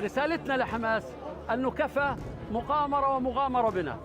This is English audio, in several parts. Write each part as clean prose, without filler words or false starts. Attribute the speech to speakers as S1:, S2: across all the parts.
S1: رسالتنا لحماس أنه كفى مقامرة ومغامرة بنا.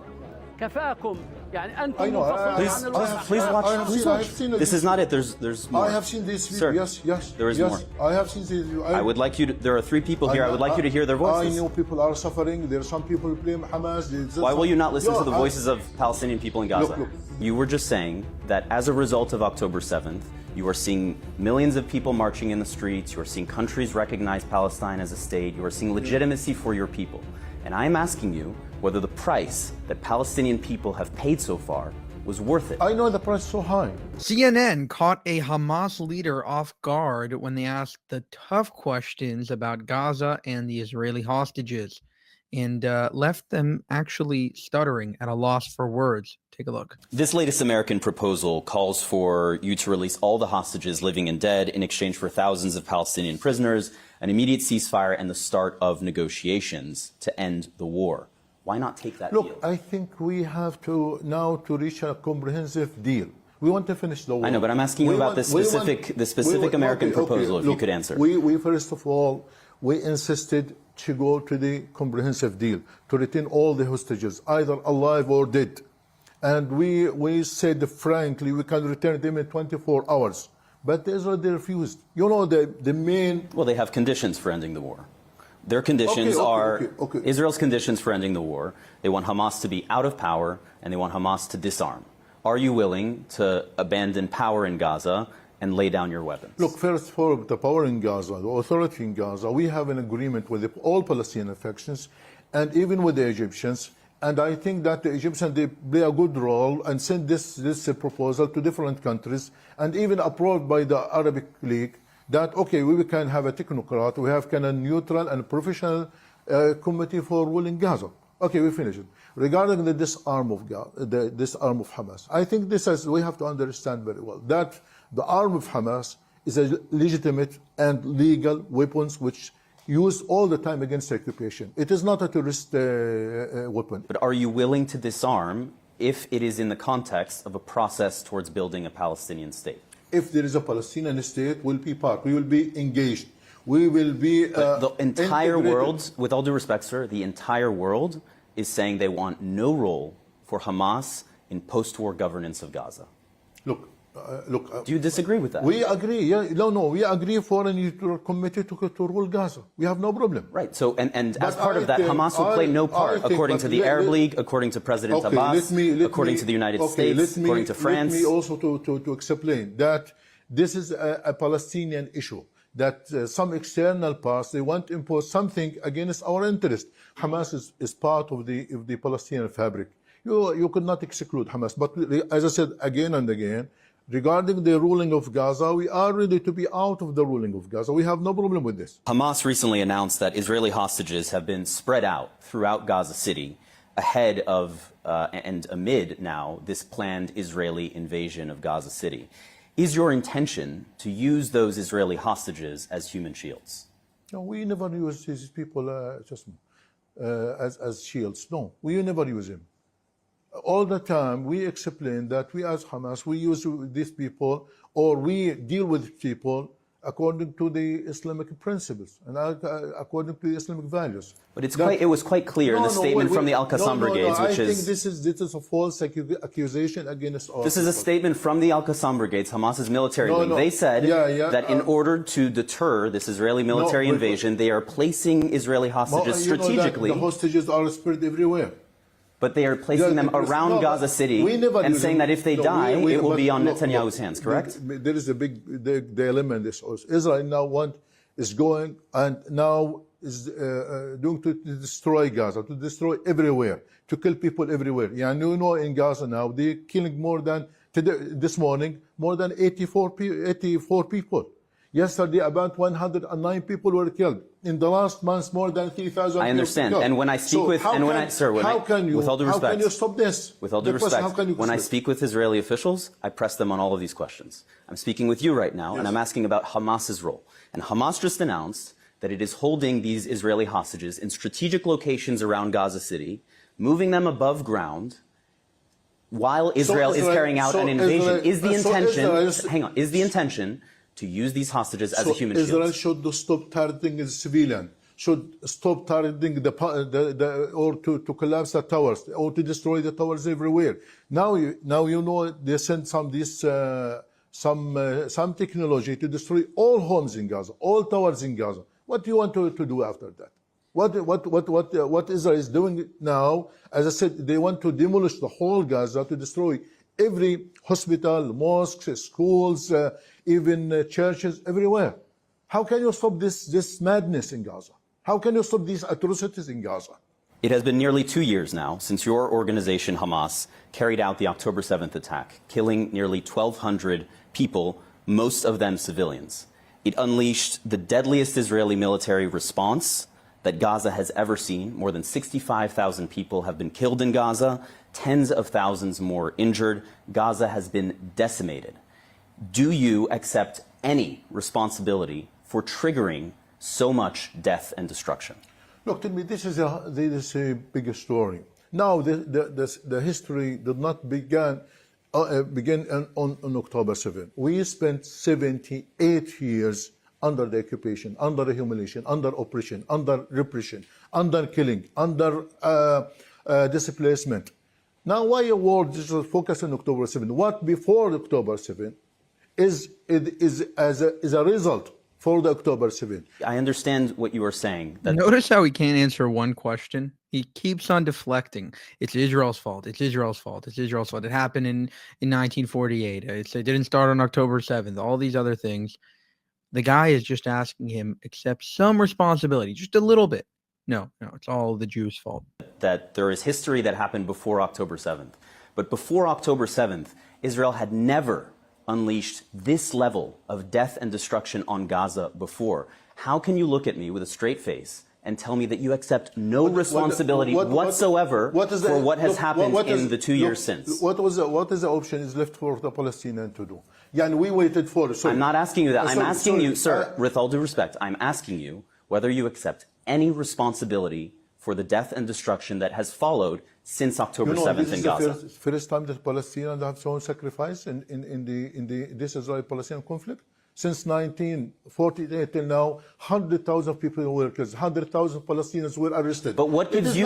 S1: كفاكم يعني أنتم منفصلون عن
S2: Please watch. This is not it. There's more.
S3: I have seen this video.
S2: Sir,
S3: yes.
S2: there is more.
S3: I have seen this video.
S2: I would like you to, there are 3 people here. I would like you to hear their voices.
S3: I know people are suffering. There are some people who blame Hamas.
S2: Why will you not listen to the voices of Palestinian people in Gaza?
S3: Look.
S2: You were just saying that as a result of October 7th, you are seeing millions of people marching in the streets. You are seeing countries recognize Palestine as a state. You are seeing legitimacy for your people. And I am asking you whether the price that Palestinian people have paid so far was worth it.
S3: I know the price is so high.
S4: CNN caught a Hamas leader off guard when they asked the tough questions about Gaza and the Israeli hostages, and left them actually stuttering at a loss for words. Take a look.
S2: This latest American proposal calls for you to release all the hostages, living and dead, in exchange for thousands of Palestinian prisoners, an immediate ceasefire, and the start of negotiations to end the war. Why not take that deal?
S3: I think we have to now to reach a comprehensive deal. We want to finish the war.
S2: I know, but I'm asking you about the specific American proposal, if you could answer.
S3: We first of all, we insisted to go to the comprehensive deal, to retain all the hostages, either alive or dead. And we said frankly, we can return them in 24 hours. But Israel, they refused. You know, the main...
S2: Well, they have conditions for ending the war. Their conditions are Israel's conditions for ending the war. They want Hamas to be out of power, and they want Hamas to disarm. Are you willing to abandon power in Gaza and lay down your weapons? Look,
S3: first for the power in Gaza, the authority in Gaza, we have an agreement with all Palestinian factions and even with the Egyptians. And I think that the Egyptians, they play a good role and send this proposal to different countries and even approved by the Arabic League that, okay, we can have a technocrat, we have kind of neutral and professional committee for ruling Gaza. Okay, we finish it. Regarding the disarm of Hamas, I think this is, we have to understand very well that the arm of Hamas is a legitimate and legal weapons which used all the time against occupation. It is not a terrorist weapon.
S2: But are you willing to disarm if it is in the context of a process towards building a Palestinian state?
S3: If there is a Palestinian state, we'll be part. We will be engaged. We will be
S2: the entire world, with all due respect, sir, the entire world is saying they want no role for Hamas in post-war governance of Gaza.
S3: Look.
S2: Do you disagree with that?
S3: We agree. Yeah, no. We agree for a neutral committee to rule Gaza. We have no problem.
S2: Right. So, and as part of that, Hamas will play no part, according to the Arab League, according to President Abbas, according to the United States, according to France.
S3: Let me also to explain that this is a Palestinian issue. That some external powers, they want to impose something against our interest. Hamas is part of the Palestinian fabric. You could not exclude Hamas. But as I said again and again, regarding the ruling of Gaza, we are ready to be out of the ruling of Gaza. We have no problem with this.
S2: Hamas recently announced that Israeli hostages have been spread out throughout Gaza City ahead of and amid now this planned Israeli invasion of Gaza City. Is your intention to use those Israeli hostages as human shields?
S3: No, we never use these people as shields. No, we never use them. All the time, we explain that we as Hamas, we use these people or we deal with people according to the Islamic principles and according to the Islamic values.
S2: But it was quite clear in the statement from the Al-Qassam brigades, which
S3: I think this is a false accusation against all.
S2: This is a statement from the Al-Qassam brigades, Hamas's military wing. They said that in order to deter this Israeli military invasion, they are placing Israeli hostages strategically.
S3: The hostages are spread everywhere.
S2: But they are placing them around Gaza City and saying that if they die, it will be on Netanyahu's hands, correct?
S3: There is a big dilemma in this also. Israel now is going and now is doing to destroy Gaza, to destroy everywhere, to kill people everywhere. Yeah, you know, in Gaza now, they're killing more than, this morning, more than 84 people. Yesterday, about 109 people were killed. In the last months, more than 3,000
S2: I understand.
S3: people.
S2: And when I speak with, and when I, sir, with all due respect,
S3: how can you stop this?
S2: With all due respect, when I speak with Israeli officials, I press them on all of these questions. I'm speaking with you right now, and I'm asking about Hamas's role. And Hamas just announced that it is holding these Israeli hostages in strategic locations around Gaza City, moving them above ground, while Israel is carrying out an invasion. Is the intention, hang on, is the intention to use these hostages as a human shield?
S3: Israel should stop targeting the civilian. should stop targeting or to collapse the towers or to destroy the towers everywhere. Now you know they sent some technology to destroy all homes in Gaza, all towers in Gaza. What do you want to do after that? What Israel is doing now, as I said, they want to demolish the whole Gaza, to destroy every hospital, mosques, schools, even churches, everywhere. How can you stop this madness in Gaza? How can you stop these atrocities in Gaza?
S2: It has been nearly 2 years now since your organization, Hamas, carried out the October 7th attack, killing nearly 1,200 people, most of them civilians. It unleashed the deadliest Israeli military response that Gaza has ever seen. More than 65,000 people have been killed in Gaza, tens of thousands more injured. Gaza has been decimated. Do you accept any responsibility for triggering so much death and destruction?
S3: Look, tell me, this is a big story. Now, the history did not begin on October 7. We spent 78 years under the occupation, under the humiliation, under oppression, under repression, under killing, under displacement. Now, why a war just focus on October 7? What before October 7 is a result for the October 7.
S2: I understand what you are saying.
S4: Notice how he can't answer one question. He keeps on deflecting. It's Israel's fault. It's Israel's fault. It's Israel's fault. It happened in 1948. It didn't start on October 7th. All these other things. The guy is just asking him accept some responsibility, just a little bit. No, it's all the Jews' fault.
S2: That there is history that happened before October 7th. But before October 7th, Israel had never unleashed this level of death and destruction on Gaza before. How can you look at me with a straight face and tell me that you accept no responsibility whatsoever for what has happened in the 2 years since?
S3: What is the option is left for the Palestinians to do? Yeah, and we waited for.
S2: I'm not asking you that. I'm asking you, sir, with all due respect, I'm asking you whether you accept any responsibility for the death and destruction that has followed since October 7th in Gaza.
S3: This is the first time that Palestinians have shown sacrifice in this Israeli-Palestinian conflict. Since 1948 till now, 100,000 people were killed, 100,000 Palestinians were arrested.
S2: But what gives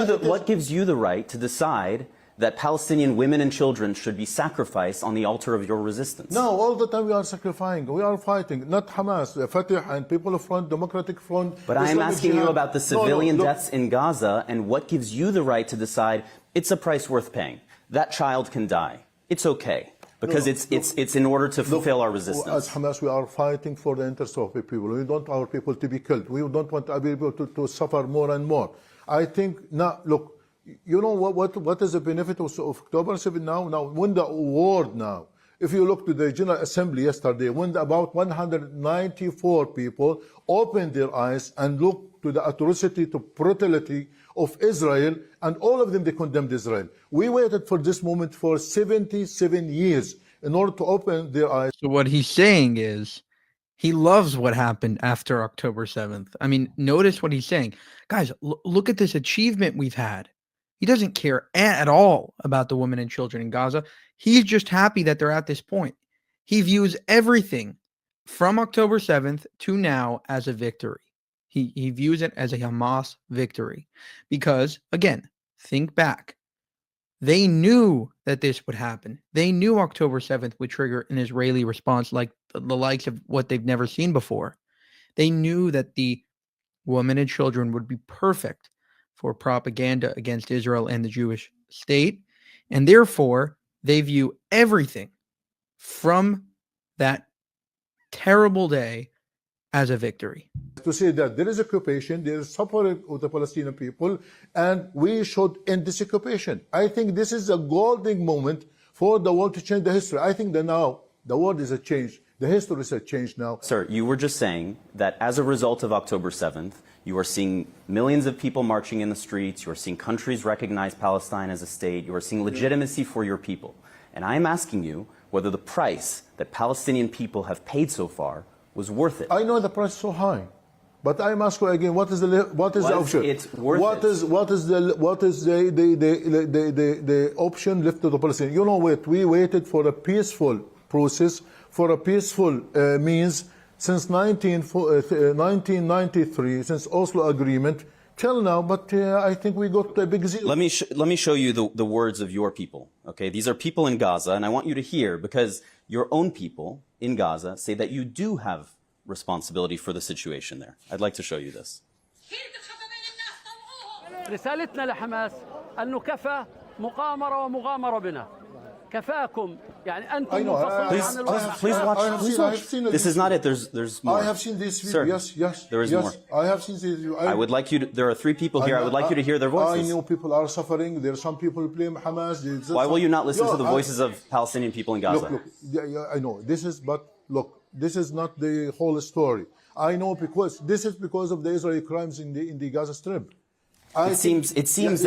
S2: you the right to decide that Palestinian women and children should be sacrificed on the altar of your resistance?
S3: No, all the time we are sacrificing, we are fighting, not Hamas, Fatah and People Front, Democratic Front.
S2: But I am asking you about the civilian deaths in Gaza, and what gives you the right to decide it's a price worth paying. That child can die. It's okay. Because it's in order to fulfill our resistance.
S3: As Hamas, we are fighting for the interests of the people. We don't want our people to be killed. We don't want our people to suffer more and more. I think now, look, you know what is the benefit of October 7 now? Now, when the award now, if you look to the General Assembly yesterday, when about 194 people opened their eyes and looked to the atrocity, to brutality of Israel, and all of them, they condemned Israel. We waited for this moment for 77 years in order to open their eyes.
S4: So what he's saying is he loves what happened after October 7th. I mean, notice what he's saying. Guys, look at this achievement we've had. He doesn't care at all about the women and children in Gaza. He's just happy that they're at this point. He views everything from October 7th to now as a victory. He views it as a Hamas victory because, again, think back. They knew that this would happen. They knew October 7th would trigger an Israeli response like the likes of what they've never seen before. They knew that the women and children would be perfect for propaganda against Israel and the Jewish state, and therefore they view everything from that terrible day as a victory.
S3: To say that there is occupation, there is suffering of the Palestinian people, and we should end this occupation. I think this is a golden moment for the world to change the history. I think that now the world is a change. The history is a change now.
S2: Sir, you were just saying that as a result of October 7th, you are seeing millions of people marching in the streets, you are seeing countries recognize Palestine as a state, you are seeing legitimacy for your people. And I am asking you whether the price that Palestinian people have paid so far was worth it.
S3: I know the price is so high, but I'm asking again, what is the option?
S2: It's worth
S3: what is the option left to the Palestinians? You know what? We waited for a peaceful process, for a peaceful means since 1993, since Oslo Agreement, till now, but I think we got a big deal.
S2: Let me show you the words of your people, okay? These are people in Gaza, and I want you to hear, because your own people in Gaza say that you do have responsibility for the situation there. I'd like to show you this.
S1: رسالتنا لحماس أنه كفى مقامرة ومغامرة بنا. كفاكم يعني أنتم منفصلون عن الوضع.
S2: Please watch. This is not it. There's more.
S3: I have seen this video.
S2: Sir,
S3: yes.
S2: there is more.
S3: I have seen this video.
S2: I would like you to, there are 3 people here. I would like you to hear their voices.
S3: I know people are suffering. There are some people who blame Hamas.
S2: Why will you not listen to the voices of Palestinian people in Gaza?
S3: Look, I know. This is not the whole story. I know because this is because of the Israeli crimes in the Gaza Strip.
S2: It seems that it seems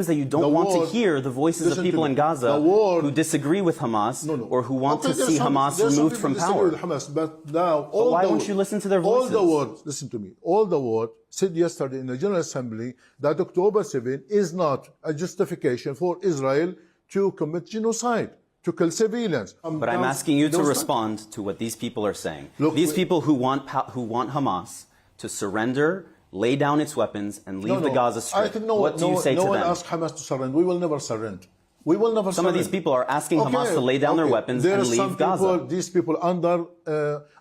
S2: that you don't want to hear the voices of people in Gaza who disagree with Hamas or who want to see Hamas removed from power.
S3: Hamas, but now,
S2: why won't you listen to their voices?
S3: All the world, listen to me. All the world said yesterday in the General Assembly that October 7 is not a justification for Israel to commit genocide, to kill civilians.
S2: But I'm asking you to respond to what these people are saying.
S3: Look,
S2: these people who want Hamas to surrender, lay down its weapons, and leave the Gaza Strip. What do you say to them?
S3: No one asked Hamas to surrender. We will never surrender. We will never surrender.
S2: Some of these people are asking Hamas to lay down their weapons and leave Gaza.
S3: These people under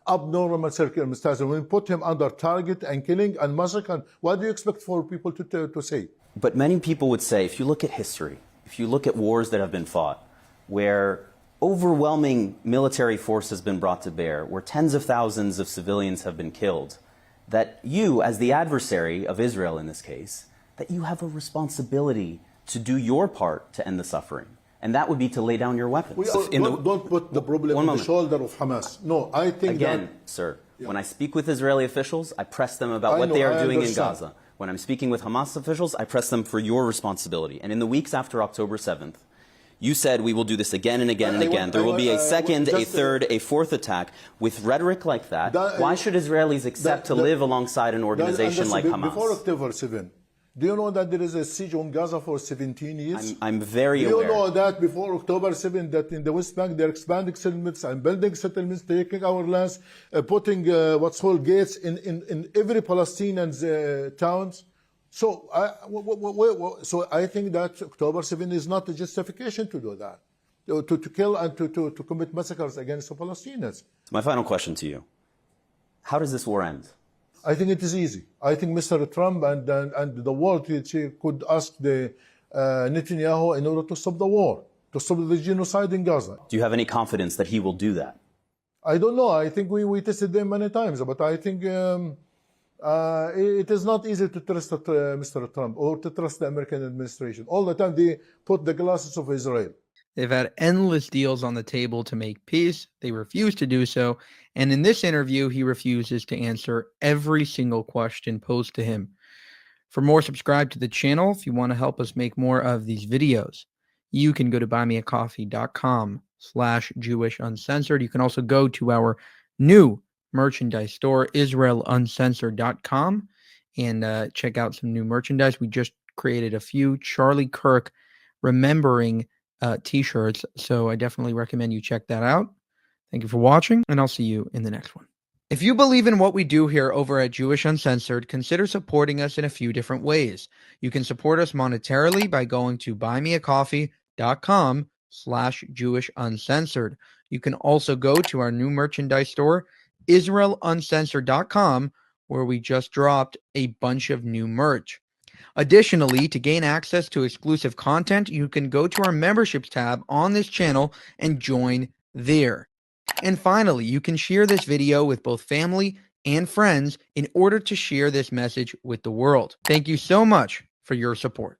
S3: abnormal circumstances. We put him under target and killing and massacre. What do you expect for people to say?
S2: But many people would say, if you look at history, if you look at wars that have been fought, where overwhelming military force has been brought to bear, where tens of thousands of civilians have been killed, that you, as the adversary of Israel in this case, that you have a responsibility to do your part to end the suffering. And that would be to lay down your weapons.
S3: Don't put the problem on the shoulder of Hamas. No, I think
S2: Again, sir, when I speak with Israeli officials, I press them about what they are doing in Gaza. When I'm speaking with Hamas officials, I press them for your responsibility. And in the weeks after October 7th, you said we will do this again and again and again. There will be a second, a third, a fourth attack. With rhetoric like that, why should Israelis accept to live alongside an organization like Hamas?
S3: Before October 7, do you know that there is a siege on Gaza for 17 years?
S2: I'm very aware.
S3: Do you know that before October 7, that in the West Bank they're expanding settlements and building settlements, taking our lands, putting what's called gates in every Palestinian's towns? So I think that October 7 is not a justification to do that, to kill and to commit massacres against the Palestinians.
S2: My final question to you. How does this war end?
S3: I think it is easy. I think Mr. Trump and the world could ask the Netanyahu in order to stop the war, to stop the genocide in Gaza.
S2: Do you have any confidence that he will do that?
S3: I don't know. I think we tested them many times, but I think it is not easy to trust Mr. Trump or to trust the American administration. All the time they put the glasses of Israel.
S4: They've had endless deals on the table to make peace. They refuse to do so. And in this interview, he refuses to answer every single question posed to him. For more, subscribe to the channel. If you want to help us make more of these videos, you can go to buymeacoffee.com/Jewish Uncensored. You can also go to our new merchandise store, IsraelUncensored.com, and check out some new merchandise. We just created a few Charlie Kirk remembering t-shirts, so I definitely recommend you check that out. Thank you for watching, and I'll see you in the next one. If you believe in what we do here over at Jewish Uncensored, consider supporting us in a few different ways. You can support us monetarily by going to buymeacoffee.com/Jewish Uncensored. You can also go to our new merchandise store, IsraelUncensored.com, where we just dropped a bunch of new merch. Additionally, to gain access to exclusive content, you can go to our memberships tab on this channel and join there. And finally, you can share this video with both family and friends in order to share this message with the world. Thank you so much for your support.